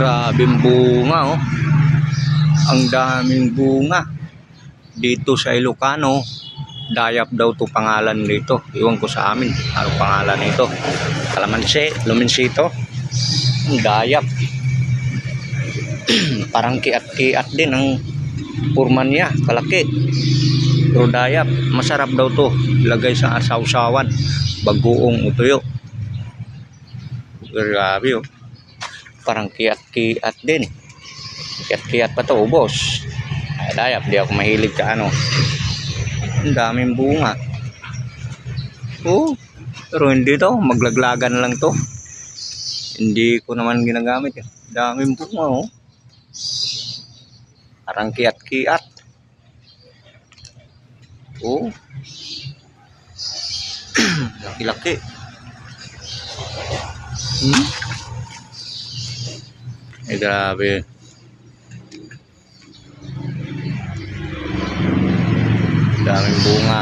Grabing bunga, oh. Ang daming bunga. Dito sa Ilocano, dayap daw to pangalan dito. Iwan ko sa amin. Ano pangalan nito? Kalamansi, luminsito. Dayap. Parang kiat-kiat din ang purman niya, kalaki. Pero dayap, masarap daw to. Ilagay sa sausawan, bagoong utuyo. Grabe, oh. Parang kiat-kiat din. Kiat-kiat pa to, ubos. Ay, dayap, di ako mahilig sa ano. Ang daming bunga. Oh, pero hindi to, maglaglagan lang to. Hindi ko naman ginagamit. Daming bunga, oh. Parang kiat-kiat. Oh. Laki-laki. Ay, grabe. Daming bunga.